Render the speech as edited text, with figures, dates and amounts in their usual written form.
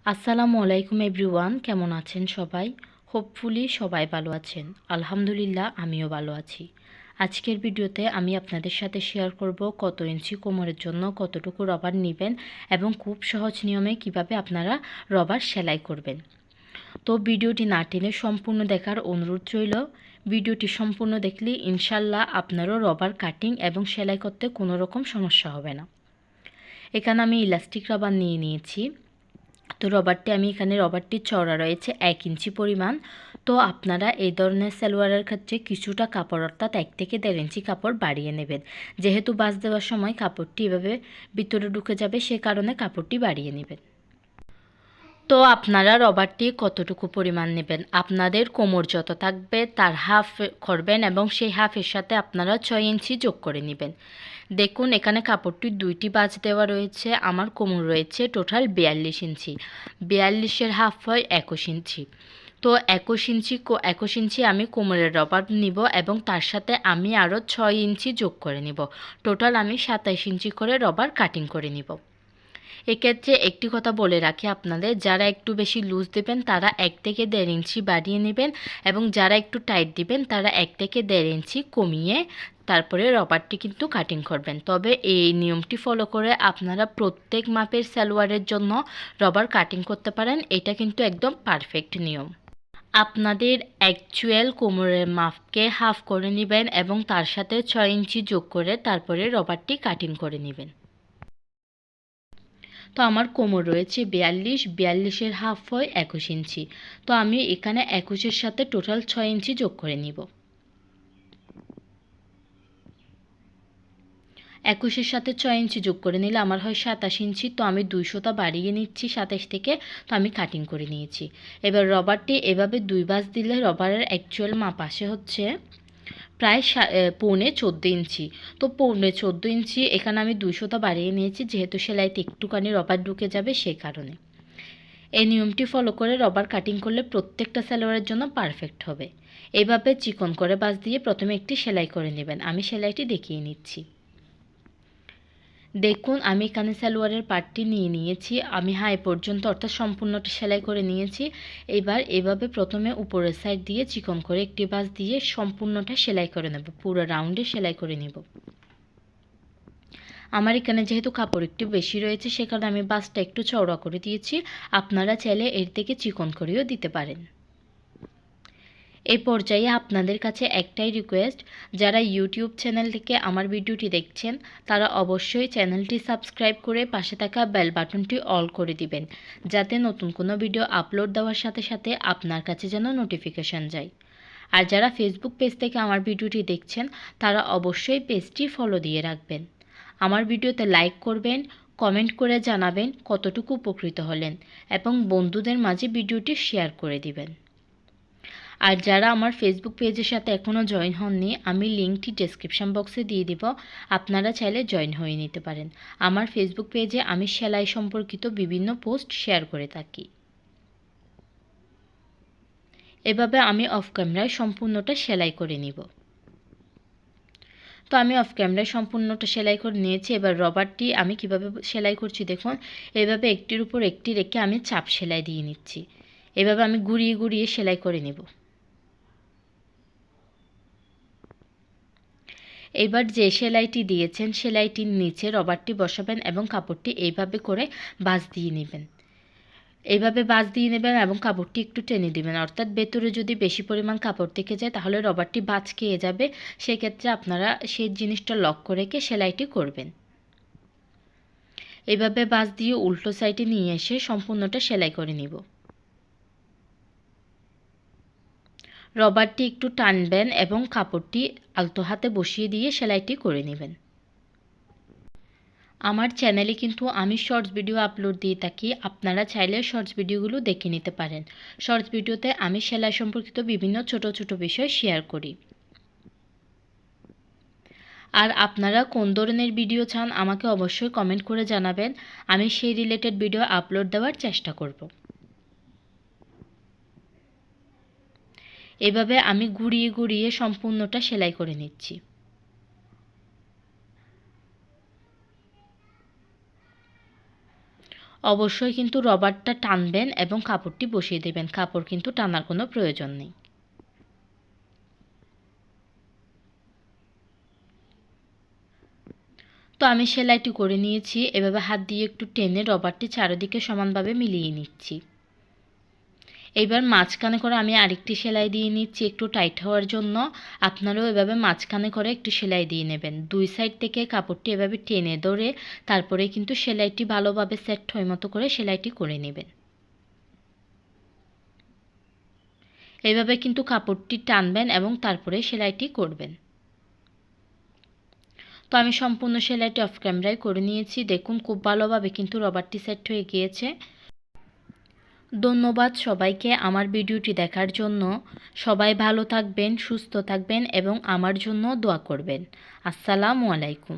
আসসালামু আলাইকুম এভরিওয়ান, কেমন আছেন সবাই? হোপফুলি সবাই ভালো আছেন। আলহামদুলিল্লাহ আমিও ভালো আছি। আজকের ভিডিওতে আমি আপনাদের সাথে শেয়ার করব কত ইঞ্চি কোমরের জন্য কতটুকু রবার নেবেন এবং খুব সহজ নিয়মে কিভাবে আপনারা রবার সেলাই করবেন। তো ভিডিওটি না টেনে সম্পূর্ণ দেখার অনুরোধ রইল। ভিডিওটি সম্পূর্ণ দেখলে ইনশাল্লাহ আপনারও রবার কাটিং এবং সেলাই করতে কোনো রকম সমস্যা হবে না। এখানে আমি ইলাস্টিক রবার নিয়ে নিয়েছি। তো রবারটির চওড়া রয়েছে 1 ইঞ্চি পরিমাণ। তো আপনারা এই ধরনের সালোয়ারের ক্ষেত্রে কিছুটা কাপড় অর্থাৎ 1 থেকে 1.5 ইঞ্চি কাপড় বাড়িয়ে নেবেন। যেহেতু বাজ দেওয়ার সময় কাপড়টি এভাবে ভিতরে ঢুকে যাবে, সে কারণে কাপড়টি বাড়িয়ে নেবেন। তো আপনারা রবারটি কতটুকু পরিমাণ নেবেন, আপনাদের কোমর যত থাকবে তার হাফ করবেন এবং সেই হাফের সাথে আপনারা 6 ইঞ্চি যোগ করে নেবেন। দেখুন এখানে কাপড়টির 2টি বাজ দেওয়া রয়েছে, আমার কোমর রয়েছে টোটাল 42 ইঞ্চি। 42-এর হাফ হয় 21 ইঞ্চি। তো 21 ইঞ্চি আমি কোমরের রবার নিব এবং তার সাথে আমি আরও 6 ইঞ্চি যোগ করে নিব। টোটাল আমি 27 ইঞ্চি করে রবার কাটিং করে নিব। এক্ষেত্রে একটি কথা বলে রাখি আপনাদের, যারা একটু বেশি লুজ দেবেন তারা 1 থেকে 1.5 ইঞ্চি বাড়িয়ে নেবেন এবং যারা একটু টাইট দিবেন তারা 1 থেকে 1.5 ইঞ্চি কমিয়ে তারপরে রবারটি কিন্তু কাটিং করবেন। তবে এই নিয়মটি ফলো করে আপনারা প্রত্যেক মাপের সালোয়ারের জন্য রবার কাটিং করতে পারেন। এটা কিন্তু একদম পারফেক্ট নিয়ম। আপনাদের অ্যাকচুয়াল কোমরের মাপকে হাফ করে নেবেন এবং তার সাথে 6 ইঞ্চি যোগ করে তারপরে রবারটি কাটিং করে নেবেন। তো আমার কোমর রয়েছে 42-এর হাফ হয় 21 ইঞ্চি। তো আমি এখানে 21-এর সাথে টোটাল 6 ইঞ্চি যোগ করে নিব। 21-এর সাথে 6 ইঞ্চি যোগ করে নিলে আমার হয় 27 ইঞ্চি। তো আমি 200টা বাড়িয়ে নিচ্ছি 27 থেকে। তো আমি কাটিং করে নিয়েছি। এবার রবারটি এভাবে 2 বাজ দিলে রবারের অ্যাকচুয়াল মাপ আসে হচ্ছে প্রায় 14.5 ইঞ্চি। তো 14.5 ইঞ্চি এখানে আমি 200টা বাড়িয়ে নিয়েছি, যেহেতু সেলাইতে একটুখানি রবার ঢুকে যাবে সেই কারণে। এই নিয়মটি ফলো করে রবার কাটিং করলে প্রত্যেকটা সালোয়ারের জন্য পারফেক্ট হবে। এইভাবে চিকন করে বাজ দিয়ে প্রথমে একটি সেলাই করে নেবেন। আমি সেলাইটি দেখিয়ে নিচ্ছি। দেখুন আমি এখানে সালোয়ারের পার্টটি নিয়ে নিয়েছি, আমি হাই পর্যন্ত অর্থাৎ সম্পূর্ণটা সেলাই করে নিয়েছি। এবার এভাবে প্রথমে উপরের সাইড দিয়ে চিকন করে একটি বাজ দিয়ে সম্পূর্ণটা সেলাই করে নেব, পুরো রাউন্ডে সেলাই করে নেব। আমার এখানে যেহেতু কাপড় একটু বেশি রয়েছে সে কারণে আমি বাজটা একটু চওড়া করে দিয়েছি। আপনারা চাইলে এর থেকে চিকন করেও দিতে পারেন। এই পর্যায়ে আপনাদের কাছে একটাই রিকোয়েস্ট, যারা ইউটিউব চ্যানেল থেকে আমার ভিডিওটি দেখছেন তারা অবশ্যই চ্যানেলটি সাবস্ক্রাইব করে পাশে থাকা বেল বাটনটি অল করে দিবেন, যাতে নতুন কোনো ভিডিও আপলোড দেওয়ার সাথে সাথে আপনার কাছে যেন নোটিফিকেশান যায়। আর যারা ফেসবুক পেজ থেকে আমার ভিডিওটি দেখছেন তারা অবশ্যই পেজটি ফলো দিয়ে রাখবেন। আমার ভিডিওতে লাইক করবেন, কমেন্ট করে জানাবেন কতটুকু উপকৃত হলেন এবং বন্ধুদের মাঝে ভিডিওটি শেয়ার করে দিবেন। আর যারা আমার ফেসবুক পেজের সাথে এখনও জয়েন হননি, আমি লিঙ্কটি ডেসক্রিপশন বক্সে দিয়ে দিব, আপনারা চাইলে জয়েন হয়ে নিতে পারেন। আমার ফেসবুক পেজে আমি সেলাই সম্পর্কিত বিভিন্ন পোস্ট শেয়ার করে থাকি। এভাবে আমি অফ ক্যামেরায় সম্পূর্ণটা সেলাই করে নিব। তো আমি অফ ক্যামেরায় সম্পূর্ণটা সেলাই করে নিয়েছি। এবার রবারটি আমি কিভাবে সেলাই করছি দেখুন, এভাবে একটির উপর একটি রেখে আমি চাপ সেলাই দিয়ে নিচ্ছি। এভাবে আমি ঘুরিয়ে ঘুরিয়ে সেলাই করে নেব। এবার যে সেলাইটি দিয়েছেন সেলাইটির নিচে রবারটি বসাবেন এবং কাপড়টি এইভাবে করে ভাঁজ দিয়ে নেবেন। এইভাবে ভাঁজ দিয়ে নেবেন এবং কাপড়টি একটু টেনে দিবেন, অর্থাৎ ভেতরে যদি বেশি পরিমাণ কাপড় থেকে যায় তাহলে রবারটি ভাঁজ খেয়ে যাবে। সেক্ষেত্রে আপনারা সেই জিনিসটা লক্ষ্য রেখে সেলাইটি করবেন। এইভাবে ভাঁজ দিয়ে উল্টো সাইডে নিয়ে এসে সম্পূর্ণটা সেলাই করে নিব। রবারটি একটু টানবেন এবং কাপড়টি আলতো হাতে বসিয়ে দিয়ে সেলাইটি করে নেবেন। আমার চ্যানেলে কিন্তু আমি শর্টস ভিডিও আপলোড দিয়ে থাকি, আপনারা চাইলে শর্টস ভিডিওগুলো দেখে নিতে পারেন। শর্টস ভিডিওতে আমি সেলাই সম্পর্কিত বিভিন্ন ছোট ছোট বিষয় শেয়ার করি। আর আপনারা কোন ধরনের ভিডিও চান আমাকে অবশ্যই কমেন্ট করে জানাবেন, আমি সেই রিলেটেড ভিডিও আপলোড দেওয়ার চেষ্টা করব। এভাবে আমি ঘুরিয়ে ঘুরিয়ে সম্পূর্ণটা সেলাই করে নিচ্ছি। অবশ্যই কিন্তু রবারটা টানবেন এবং কাপড়টি বসিয়ে দেবেন, কাপড় কিন্তু টানার কোনো প্রয়োজন নেই। তো আমি সেলাইটি করে নিয়েছি। এভাবে হাত দিয়ে একটু টেনে রবারটি চারিদিকে সমানভাবে মিলিয়ে নিচ্ছি। এবার মাঝখানে করে আমি আরেকটি সেলাই দিয়ে নিচ্ছি একটু টাইট হওয়ার জন্য। আপনারাও এভাবে মাঝখানে করে একটু সেলাই দিয়ে নেবেন। দুই সাইড থেকে কাপড়টি এভাবে টেনে ধরে তারপরে কিন্তু সেলাইটি ভালোভাবে সেট হয় মতো করে সেলাইটি করে নেবেন। এইভাবে কিন্তু কাপড়টি টানবেন এবং তারপরে সেলাইটি করবেন। তো আমি সম্পূর্ণ সেলাইটি অফ ক্যামেরায় করে নিয়েছি। দেখুন খুব ভালোভাবে কিন্তু রবারটি সেট হয়ে গিয়েছে। ধন্যবাদ সবাইকে আমার ভিডিওটি দেখার জন্য। সবাই ভালো থাকবেন, সুস্থ থাকবেন এবং আমার জন্য দোয়া করবেন। আসসালামু আলাইকুম।